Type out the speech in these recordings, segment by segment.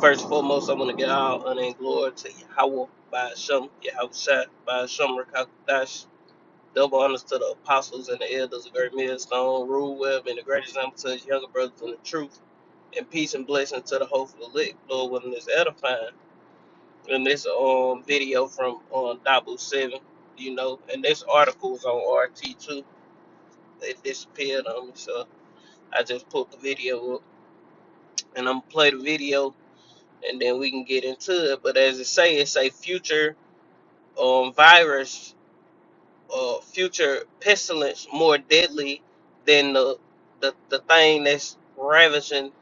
First and foremost, I want to get all honor and glory to Yahweh by Hashem, Yahweh Shai by Hashem Rakakadash. Double honors to the apostles and the elders of Great Millstone, Rule Web, and the great example to his younger brothers in the truth. And peace and blessing to the hopeful elect, Lord, willing is edifying. And this video from Dabu 7, and this article was on RT too. They disappeared on me, so I just put the video up. And I'm gonna play the video and then we can get into it. But as it's a future virus, future pestilence more deadly than the thing that's ravaging,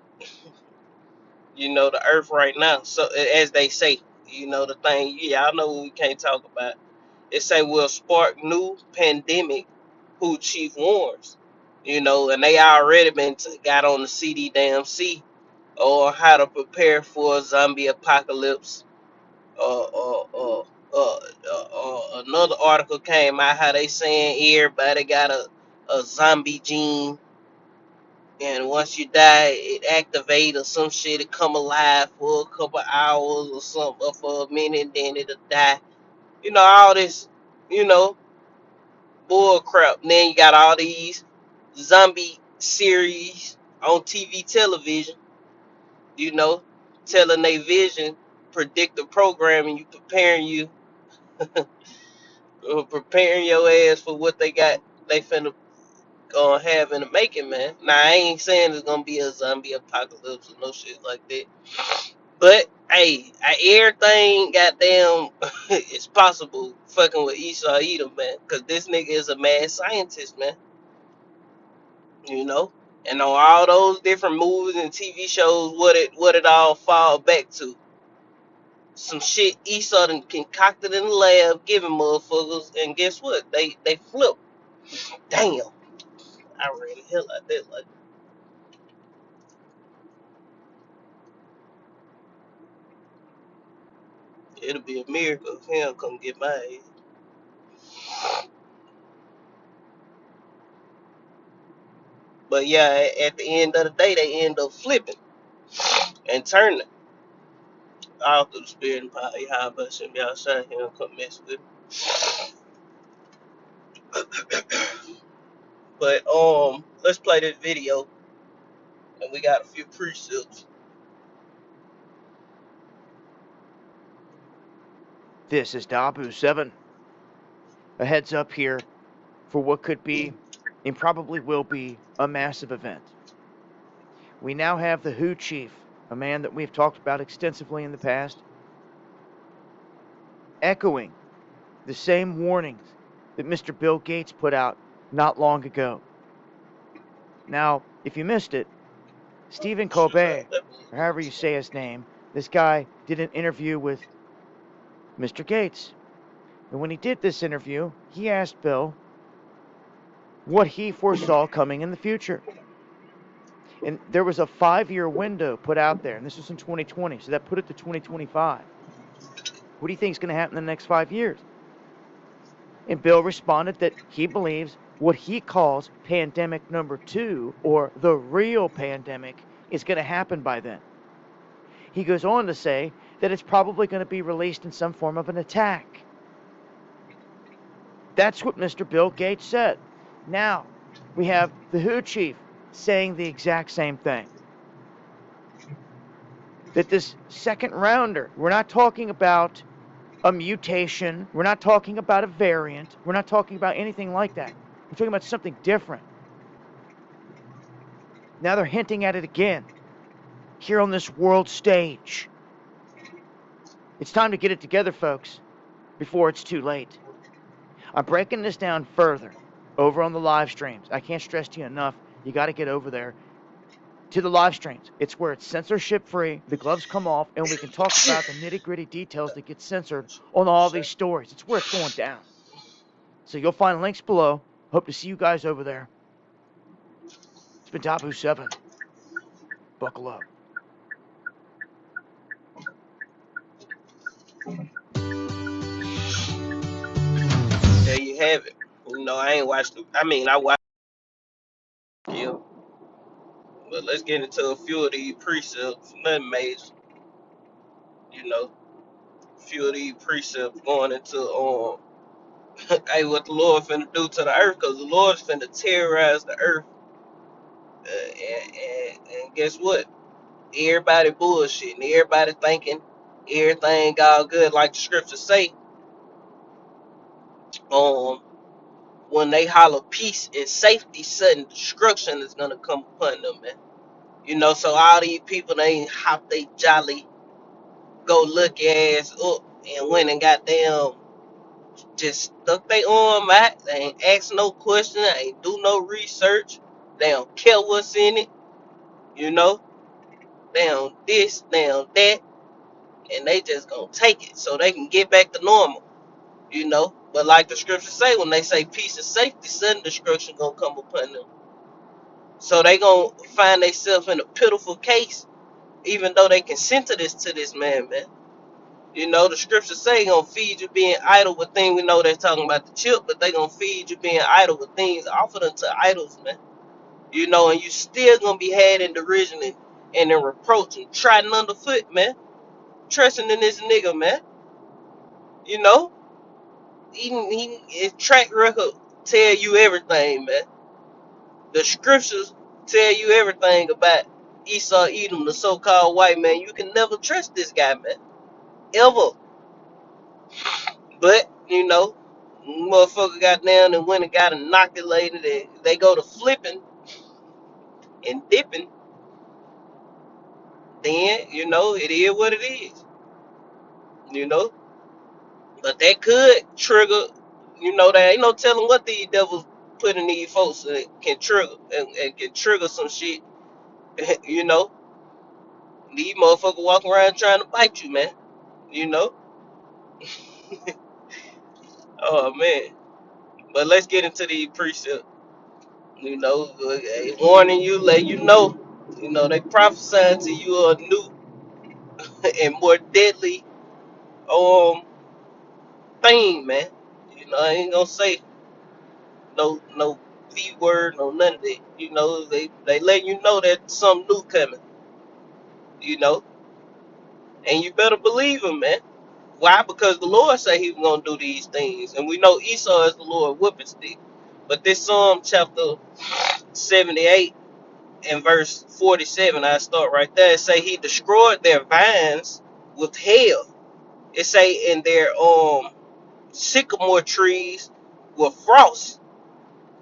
the earth right now. So as they say, the thing, I know what we can't talk about. It say will spark new pandemic. Who chief warns, and they already got on the CDC or how to prepare for a zombie apocalypse. uh, uh, uh, Another article came out how they saying everybody got a zombie gene, and once you die, it activate or some shit. It come alive for a couple hours or something, or for a minute, then it'll die. All this, you know, bull crap. And then you got all these zombie series on TV television, you know, telling they vision, predictive programming, you preparing your ass for what they finna have in the making, man. Now I ain't saying it's gonna be a zombie apocalypse or no shit like that, but hey, everything goddamn is possible. Fucking with Esau Edom, man, because this nigga is a mad scientist, man. You know, and on all those different movies and TV shows, what it all fall back to? Some shit Esau done concocted in the lab, giving motherfuckers, and guess what? They flip. Damn. I read the hell out that. Like, it'll be a miracle if him come get my ass. But yeah, at the end of the day, they end up flipping and turning all through the spirit and power. How about some y'all shine here and come mess with it. But let's play this video, and we got a few precepts. This is Dabu 7. A heads up here for what could be and probably will be a massive event. We now have the WHO chief, a man that we've talked about extensively in the past, echoing the same warnings that Mr. Bill Gates put out not long ago. Now, if you missed it, Stephen Colbert, or however you say his name, this guy did an interview with Mr. Gates. And when he did this interview, he asked Bill what he foresaw coming in the future. And there was a 5-year window put out there, and this was in 2020, so that put it to 2025. What do you think is going to happen in the next 5 years? And Bill responded that he believes what he calls pandemic number 2, or the real pandemic, is going to happen by then. He goes on to say that it's probably going to be released in some form of an attack. That's what Mr. Bill Gates said. Now, we have the WHO chief saying the exact same thing. That this second rounder, we're not talking about a mutation, we're not talking about a variant, we're not talking about anything like that. We're talking about something different. Now they're hinting at it again, here on this world stage. It's time to get it together, folks, before it's too late. I'm breaking this down further over on the live streams. I can't stress to you enough, you got to get over there to the live streams. It's where it's censorship free, the gloves come off, and we can talk about the nitty gritty details that get censored on all these stories. It's where it's going down. So you'll find links below. Hope to see you guys over there. It's been Dabu 7. Buckle up. There you have it. I ain't watched. I watched. Yeah, but But let's get into a few of these precepts. Nothing major, you know. A few of these precepts going into hey, what the Lord finna do to the earth, because the Lord's finna terrorize the earth. And guess what? Everybody bullshitting. Everybody thinking everything all good, like the scriptures say. Um, when they holler peace and safety, sudden destruction is gonna come upon them, man. You know, so all these people they ain't hop they jolly go look ass up and went and got them just stuck they arm out. They ain't ask no question, they ain't do no research. They don't care what's in it, you know. They don't this, they don't that, and they just gonna take it so they can get back to normal, you know. But like the scriptures say, when they say peace and safety, sudden destruction gonna come upon them. So they gonna find themselves in a pitiful case, even though they consent to this man, man. You know, the scriptures say gonna feed you being idle with things. We know they're talking about the chip, but they gonna feed you being idle with things offered unto idols, man. You know, and you still gonna be had in derision and in reproach and trodden underfoot, man. Trusting in this nigga, man. You know, his track record tell you everything, man. The scriptures tell you everything about Esau Edom, the so-called white man. You can never trust this guy, man, ever. But you know, motherfucker got down and went and got inoculated, and they go to flipping and dipping. Then you know it is what it is. You know, but that could trigger. You know, there ain't no telling what these devils put in these folks that can trigger and can trigger some shit. You know, these motherfuckers walking around trying to bite you, man. You know, oh man. But let's get into these precepts. You know, warning you, let you know. You know, they prophesying to you a new and more deadly um thing, man. You know, I ain't gonna say no V word, no none of that. You know, they let you know that something new coming. You know, and you better believe him, man. Why? Because the Lord say He was gonna do these things, and we know Esau is the Lord whooping stick. But this Psalm chapter 78 and verse 47, I start right there. It say He destroyed their vines with hail. It say in their sycamore trees with frost.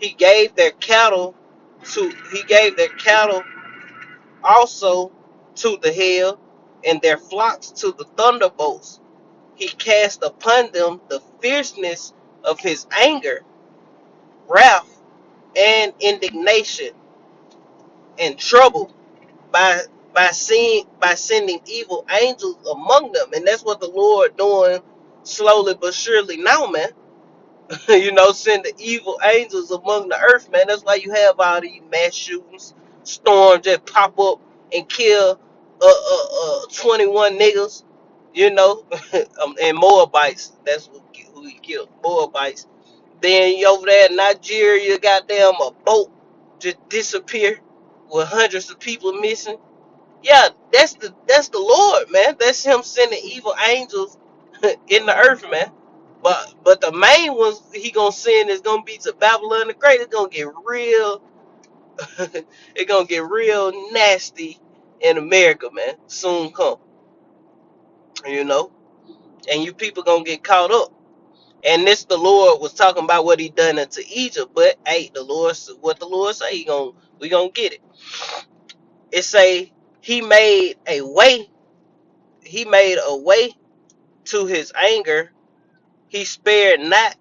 He gave their cattle also to the hail, and their flocks to the thunderbolts. He cast upon them the fierceness of his anger, wrath, and indignation, and trouble by by sending evil angels among them. And that's what the Lord doing slowly but surely now, man. You know, send the evil angels among the earth, man. That's why you have all these mass shootings, storms that pop up and kill 21 niggas, you know, and Moabites. That's who he killed, Moabites. Then you over there in Nigeria, goddamn, a boat just disappeared with hundreds of people missing. Yeah, that's the Lord, man. That's Him sending evil angels in the earth, man. But the main ones He gonna send is gonna be to Babylon the Great. It's gonna get real. It's gonna get real nasty in America, man. Soon come, you know, and you people gonna get caught up. And this the Lord was talking about what He done unto Egypt, but hey, what the Lord say, we gonna get it. It say He made a way. He made a way to His anger. He spared not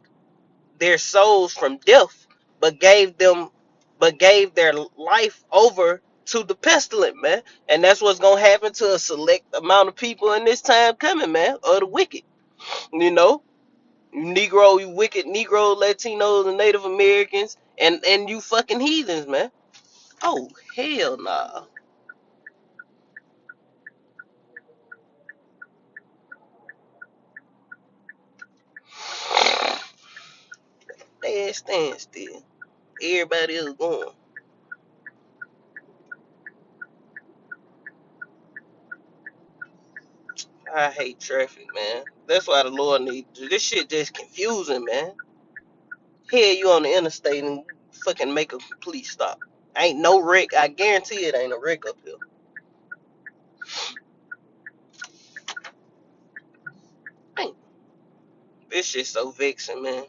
their souls from death, but gave their life over to the pestilence, man. And that's what's gonna happen to a select amount of people in this time coming, man, or the wicked. You know, you wicked Negro, Latinos, and Native Americans, and you fucking heathens, man. Oh hell nah. They stand still. Everybody else going. I hate traffic, man. That's why the Lord needs this shit just confusing, man. Here you on the interstate and fucking make a complete stop. Ain't no wreck. I guarantee it ain't a wreck up here. Ain't. This shit so vexing, man.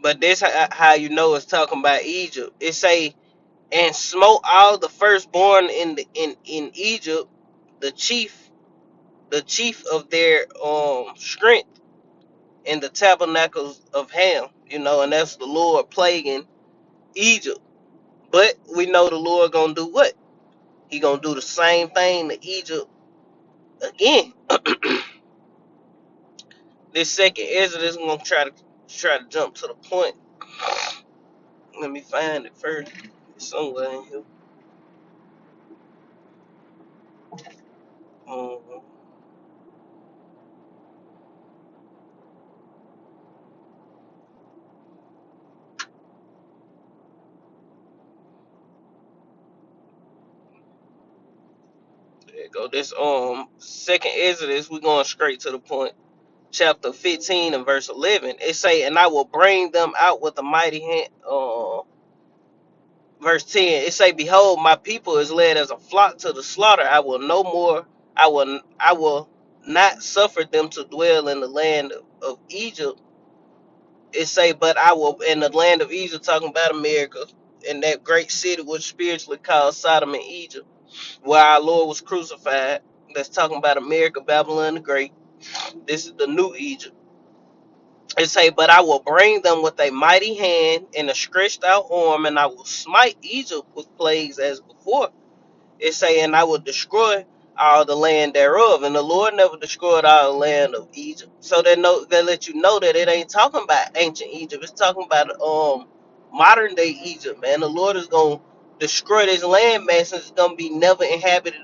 But this how you know it's talking about Egypt. It say and smote all the firstborn in Egypt, the chief of their strength in the tabernacles of Ham. You know, and that's the Lord plaguing Egypt. But we know the Lord gonna do what? He gonna do the same thing to Egypt again. This second Exodus, I'm gonna try to jump to the point. Let me find it first. It's somewhere in here. Um, there you go. This second Exodus, we're going straight to the point. Chapter 15 and verse 11. It say, and I will bring them out with a mighty hand. Verse 10. It say, behold, my people is led as a flock to the slaughter. I will no more. I will not suffer them to dwell in the land of Egypt. It say, but I will in the land of Egypt, talking about America, in that great city which spiritually called Sodom and Egypt, where our Lord was crucified. That's talking about America, Babylon the Great. This is the new Egypt. It say, but I will bring them with a mighty hand and a stretched out arm, and I will smite Egypt with plagues as before. It say, and I will destroy all the land thereof. And the Lord never destroyed all the land of Egypt. So that let you know that it ain't talking about ancient Egypt. It's talking about modern day Egypt, man. The Lord is gonna destroy this land mass, and it's gonna be never inhabited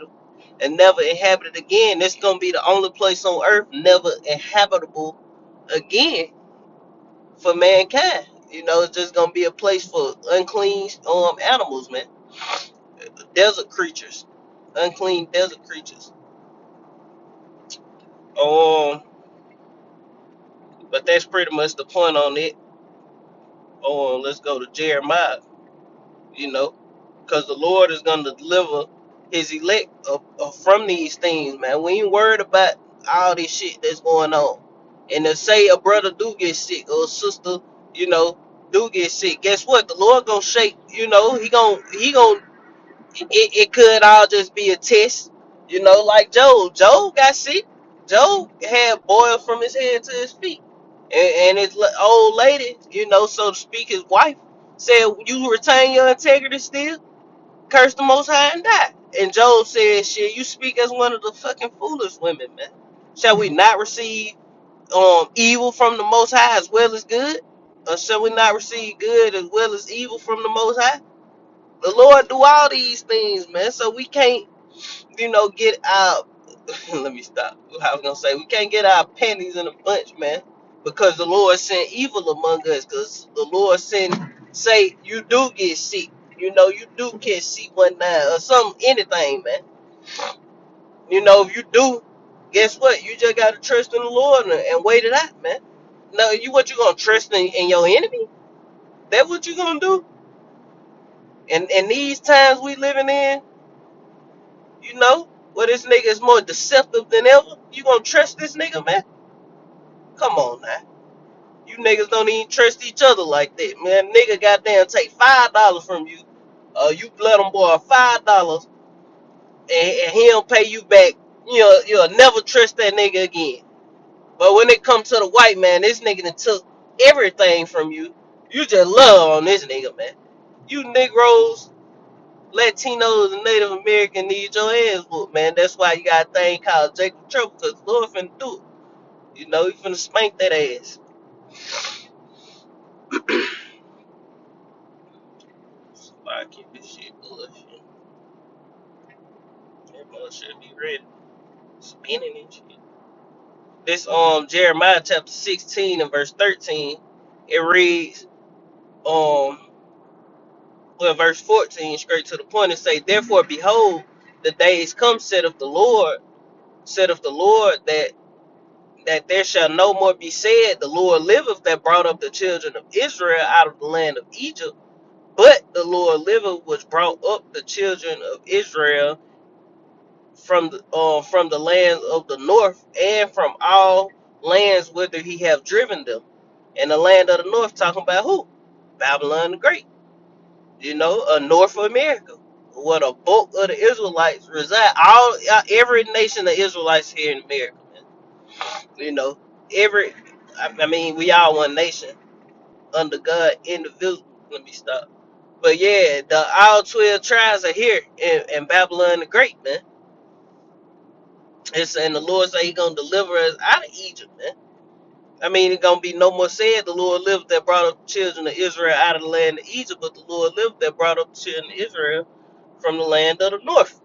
and never inhabited again. It's gonna be the only place on earth never inhabitable again for mankind. You know, it's just gonna be a place for unclean animals, man. Desert creatures, unclean desert creatures. Um, but that's pretty much the point on it. Let's go to Jeremiah. You know, because the Lord is gonna deliver His elect from these things, man. We ain't worried about all this shit that's going on. And to say a brother do get sick or a sister, you know, do get sick, guess what? The Lord gonna shake. You know, he gonna it could all just be a test, you know, like Job. Job got sick. Job had boil from his head to his feet. And his old lady, you know, so to speak, his wife, said, you retain your integrity still? Curse the Most High and die. And Job said, shit, you speak as one of the fucking foolish women, man. Shall we not receive evil from the Most High as well as good? Or shall we not receive good as well as evil from the Most High? The Lord do all these things, man. So we can't, you know, get our let me stop. I was gonna say we can't get our panties in a bunch, man, because the Lord sent evil among us. Because the Lord sent, say you do get sick, you know, you do get sick one night or some anything, man. You know, if you do, guess what? You just gotta trust in the Lord and wait it out, man. No, you gonna trust in your enemy? That's what you gonna do? And these times we living in, you know, where this nigga is more deceptive than ever. You gonna trust this nigga, man? Come on now. You niggas don't even trust each other like that, man. Nigga goddamn take $5 from you. You let him borrow $5 and he don't pay you back. You'll never trust that nigga again. But when it comes to the white man, this nigga done took everything from you. You just love on this nigga, man. You Negroes, Latinos, and Native American need your ass whooped, man. That's why you got a thing called Jacob Trouble, because the Lord finna do it. You know, he finna spank that ass. So I keep this shit bullshit. That mother should be ready. Spinning and shit. This Jeremiah chapter 16 and verse 13, it reads, well, verse 14, straight to the point, it say, therefore behold, The days come, saith the Lord, that there shall no more be said, the Lord liveth that brought up the children of Israel out of the land of Egypt, but the Lord liveth which brought up the children of Israel from the lands of the north, and from all lands whither he have driven them. And the land of the north, talking about who? Babylon the Great. North America, where the bulk of the Israelites reside. Every nation of Israelites here in America, man. You know, every. I mean, we all one nation under God, individual. Let me stop. But yeah, the all 12 tribes are here in Babylon the Great, man. And the Lord say He gonna deliver us out of Egypt, man. I mean, it gonna be no more said the Lord lived that brought up the children of Israel out of the land of Egypt, but the Lord lived that brought up the children of Israel from the land of the north.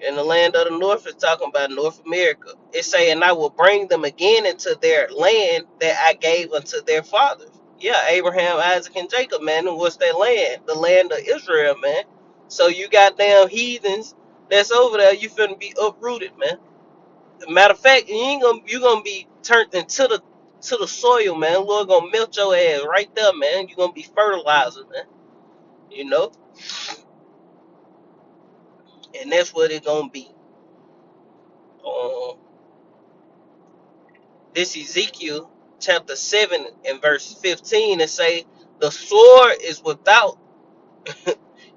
And the land of the north is talking about North America. It's saying, I will bring them again into their land that I gave unto their fathers. Yeah, Abraham, Isaac, and Jacob, man. And what's their land? The land of Israel, man. So you got damn heathens that's over there, you finna be uprooted, man. Matter of fact, you gonna be turned into the soil, man. Lord gonna melt your ass right there, man. You gonna be fertilizer, man. You know, and that's what it gonna be. Um, this Ezekiel chapter 7 and verse 15, and say, the sword is without,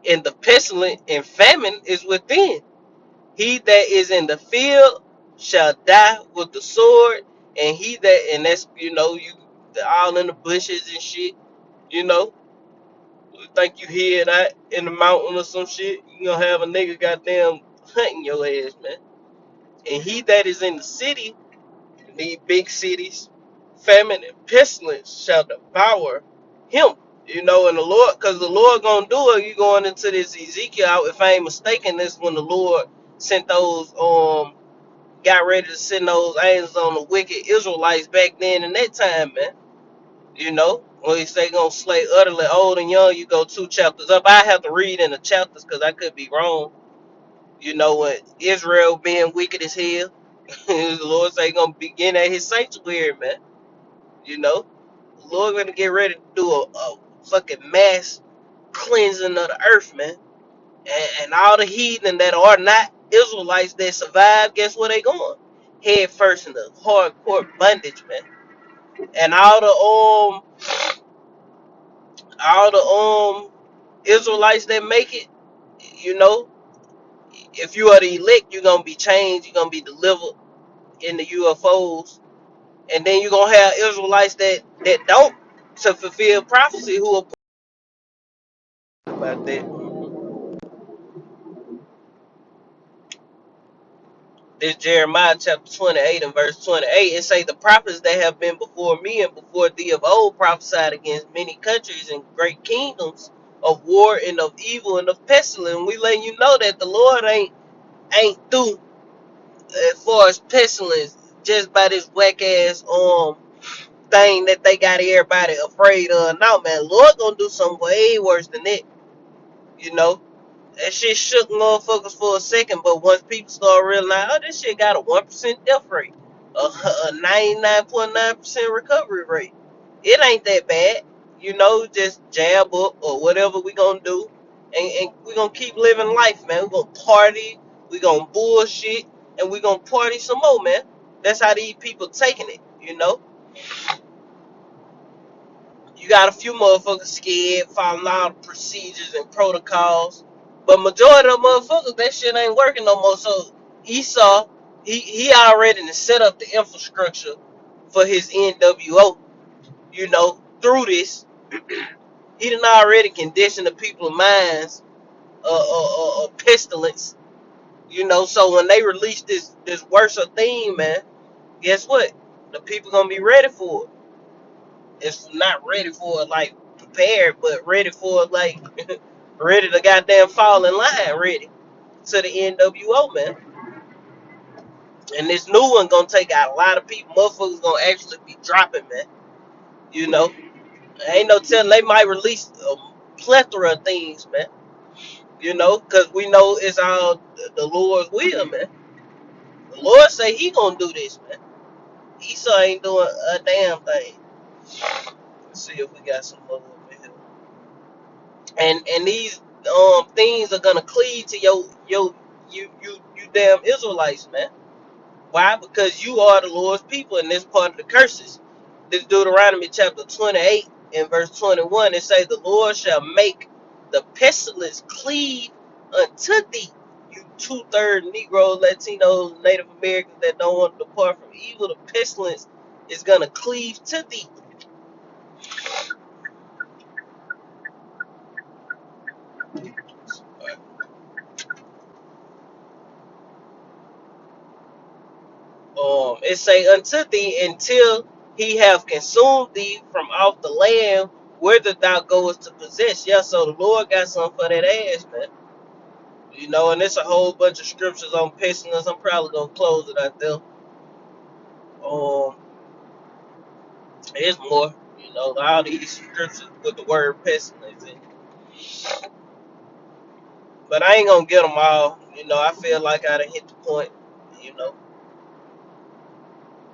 and the pestilence and famine is within. He that is in the field shall die with the sword, and that's you all in the bushes and shit. You know, you think you hear that in the mountain or some shit, you gonna have a nigga goddamn hunting your ass, man. And he that is in the city, these big cities, famine and pestilence shall devour him. And the Lord, because the Lord gonna do it. You going into this Ezekiel, if I ain't mistaken, this when the Lord sent those got ready to send those angels on the wicked Israelites back then in that time, man. When he say gonna slay utterly old and young, you go 2 chapters up. I have to read in the chapters because I could be wrong. When Israel being wicked as hell, the Lord say gonna begin at his sanctuary, man. You know, the Lord gonna get ready to do a fucking mass cleansing of the earth, man. And all the heathen that are not Israelites that survive, guess where they going? Head first in the hardcore bondage, man. And all the Israelites that make it, you know, if you are the elect, you're gonna be changed, you're gonna be delivered in the UFOs, and then you're gonna have Israelites that don't to fulfill prophecy who are about that. This Jeremiah chapter 28 and verse 28, it say the prophets that have been before me and before thee of old prophesied against many countries and great kingdoms of war and of evil and of pestilence. We letting you know that the Lord ain't through as far as pestilence just by this whack ass thing that they got everybody afraid of. No, man, Lord gonna do something way worse than that. You know, that shit shook motherfuckers for a second, but once people start realizing, oh, this shit got a 1% death rate, a 99.9% recovery rate, it ain't that bad. Just jab up or whatever we gonna do, and we gonna keep living life, man. We gonna party, we gonna bullshit, and we gonna party some more, man. That's how these people taking it. You got a few motherfuckers scared, following all the procedures and protocols. But majority of the motherfuckers, that shit ain't working no more. So Esau, he already done set up the infrastructure for his NWO, through this. He done already conditioned the people's minds pestilence, so when they release this worse theme, man, guess what? The people gonna be ready for it. It's not ready for it like prepared, but ready for it like ready to goddamn fall in line, ready to the NWO, man. And this new one gonna take out a lot of people. Motherfuckers gonna actually be dropping, man. You know, ain't no telling they might release a plethora of things, man. You know, because we know it's all the Lord's will, man. The Lord say He gonna do this, man. Esau ain't doing a damn thing. Let's see if we got some more over here. And these things are gonna cleave to you damn Israelites, man. Why? Because you are the Lord's people, and this part of the curses. This Deuteronomy chapter 28 and verse 21, it says, the Lord shall make the pestilence cleave unto thee. You two-third Negro, Latino, Native Americans that don't want to depart from evil, the pestilence is going to cleave to thee. It say unto thee until he have consumed thee from off the land whither thou goest to possess. Yeah, so the Lord got something for that ass, man. You know, and there's a whole bunch of scriptures on pestilence. I'm probably gonna close it out there. Um, there's more. You know, all these scriptures with the word pestilence in. But I ain't gonna get them all. You know, I feel like I done hit the point. You know,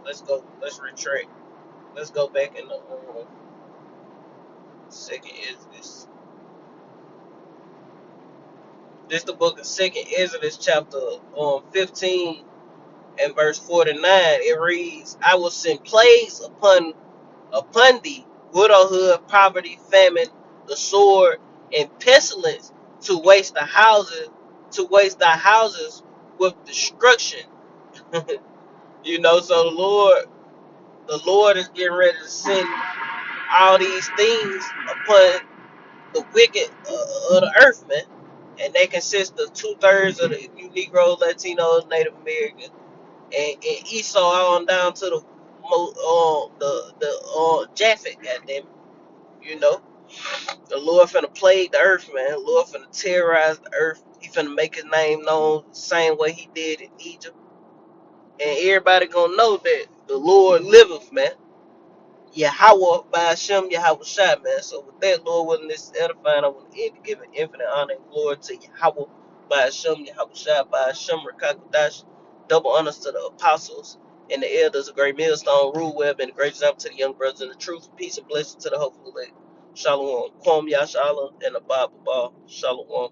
let's go. Let's retract. Let's go back in the second Exodus. This the book of Second Exodus, chapter 15 and verse 49. It reads, "I will send plagues upon thee, widowhood, poverty, famine, the sword, and pestilence, to waste thy houses with destruction." You know, so the Lord is getting ready to send all these things upon the wicked of the earth, man. And they consist of two-thirds of the you Negro, Latinos, Native Americans, and Esau on down to the Japhet, goddamn it. You know, the Lord finna plague the earth, man. The Lord finna terrorize the earth. He finna make his name known the same way he did in Egypt. And everybody gonna know that the Lord liveth, man. Yahweh by Hashem, Yahweh Shai, man. So with that, Lord willing, this is edifying. I want to give an infinite honor and glory to Yahweh by Hashem, Yahweh Shai, by Hashem, Rakakodash. Double honors to the apostles and the elders of Great Millstone, Rule Web, and the great example to the young brothers in the truth. Peace and blessings to the hopeful elect. Shalom. Kwam Yashala and the Bible Ball. Shalom.